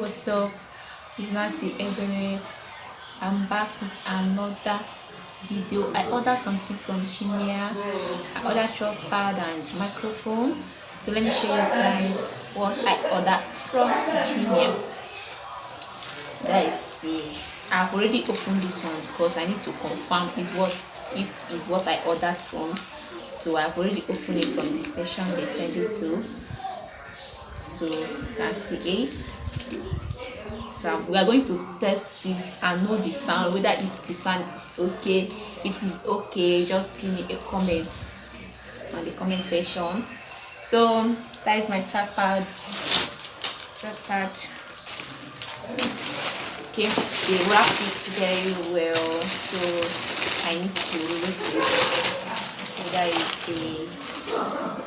What's up? It's Nancy Ebere. I'm back with another video. I ordered something from Jumia. I ordered tripod and microphone. So let me show you guys what I ordered from Jumia. Guys, I've already opened this one because I need to confirm if it's what I ordered from. So I've already opened it from the station they sent it to. So you can see it. So we are going to test this and know the sound, whether the sound is okay. If it's okay, just give me a comment on the comment section. So that is my tripod. Okay, they wrap it very well, so I need to release it. That is the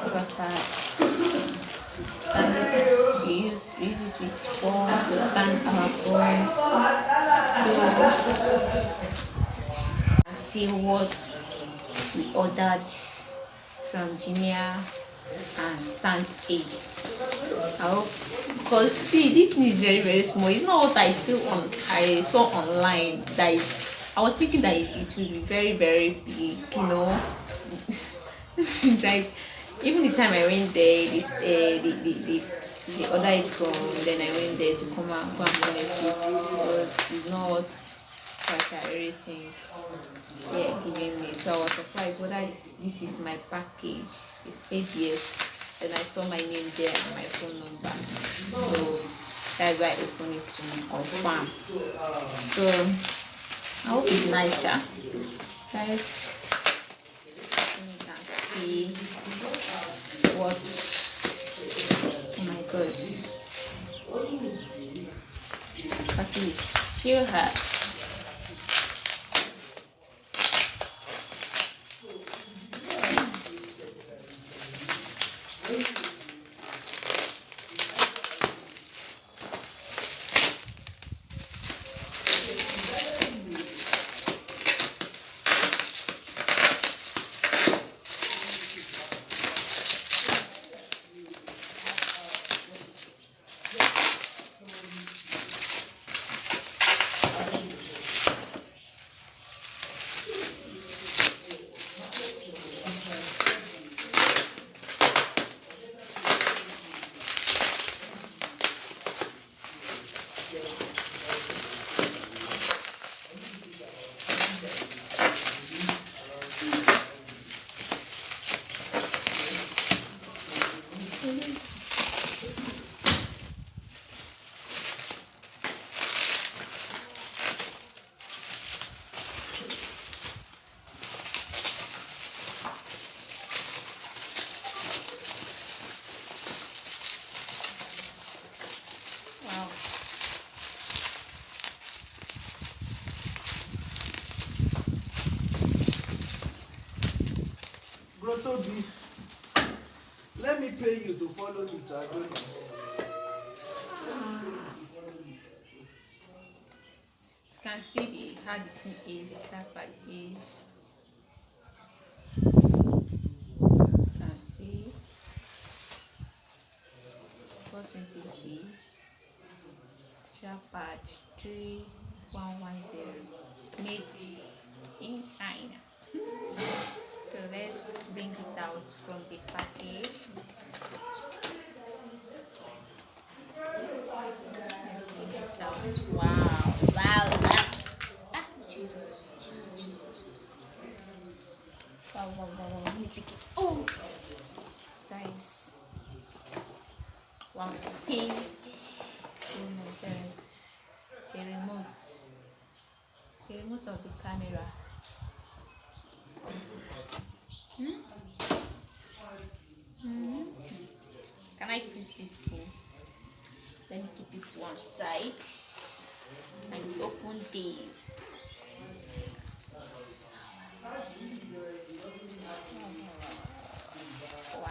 tripod. Stand it. We use it with phone to stand our phone. So see what we ordered from Jumia and stand 8. I hope, because see, this thing is very small. It's not what I saw online. That I was thinking that it will be very big, you know. Like even the time I went there, they ordered it from. Then I went there to go and connect it, but it's not what I really think they're giving me. So I was surprised whether this is my package. They said yes, and I saw my name there and my phone number. So that's why I opened it to confirm. So I hope it's nice, yeah? Guys. See what, oh my gosh, package is so hard. Toby, let me pay you to follow me to Adoni. You can see how the thing is, the tripod is. You can see 420G tripod 3110 made in China. So let's bring it out from the package. Let's bring it out. Wow. Jesus. Wow. Let me pick it. Oh, guys. Wow. Hey. Oh my God. The remote of the camera. Can I fix this thing? Let me keep it to one side and open this. Wow.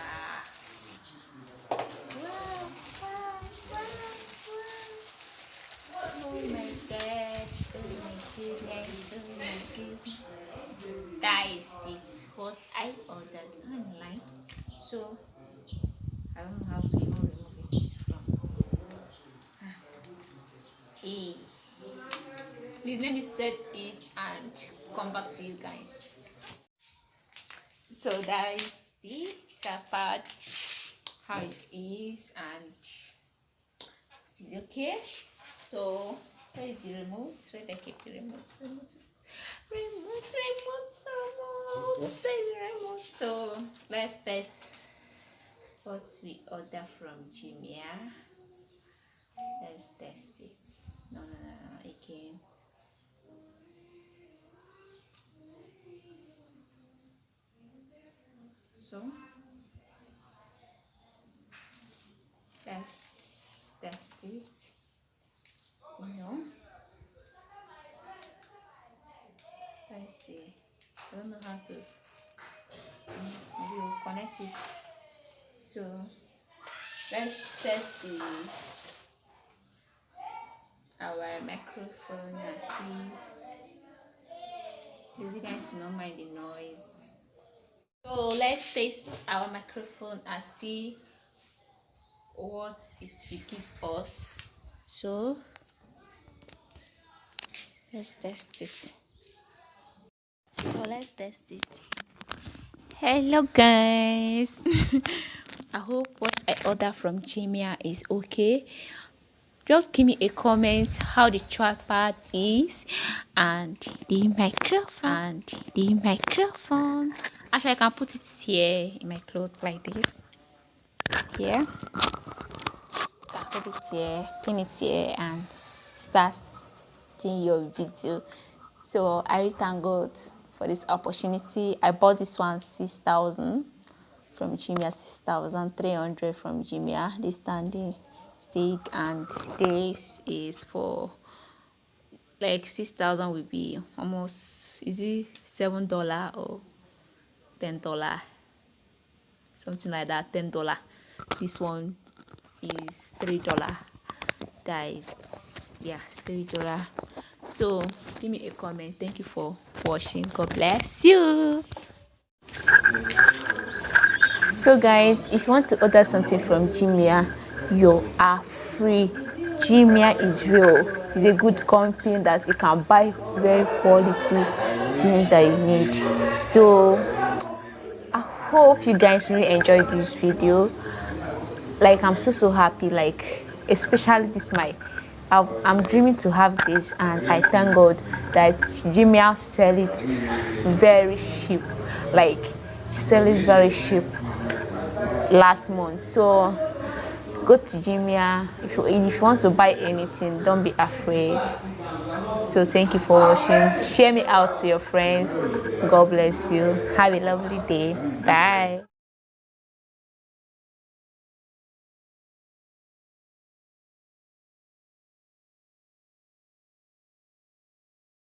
Oh my God. Oh my goodness. That is it. What I ordered online. So I don't know how to even remove it from. Okay, please let me set it and come back to you guys. So that is the part, how it is, and it's okay. So where is the remote? Where did I keep the remote? Remote. There's the remote. So let's test what we order from Jumia. Let's test it. No, again. So let's test it. Let's see. I don't know how to. Maybe we'll connect it. So let's test our microphone and see. Does you guys not mind the noise? So let's test our microphone and see what it will give us. So let's test it. So let's test it. Hello guys. I hope what I ordered from Jumia is okay. Just give me a comment how the tripod is and the microphone. Actually, I can put it here in my clothes like this. Here. Can put it here, pin it here, and start doing your video. So I really thank God for this opportunity. I bought this one 6,000 from Jumia, 6,300 from Jumia. This standing stick, and this is for like 6,000 will be almost, is it $7 or $10, something like that. $10. This one is $3, guys. Yeah, $3. So give me a comment. Thank you for watching. God bless you. So guys, if you want to order something from Jumia, you are free. Jumia is real. It's a good company that you can buy very quality things that you need. So I hope you guys really enjoyed this video. Like, I'm so happy, like especially this mic. I'm dreaming to have this, and I thank God that Jumia sell it very cheap. Like, she sell it very cheap last month. So go to Jumia. If you want to buy anything, don't be afraid. So thank you for watching. Share me out to your friends. God bless you. Have a lovely day. Bye.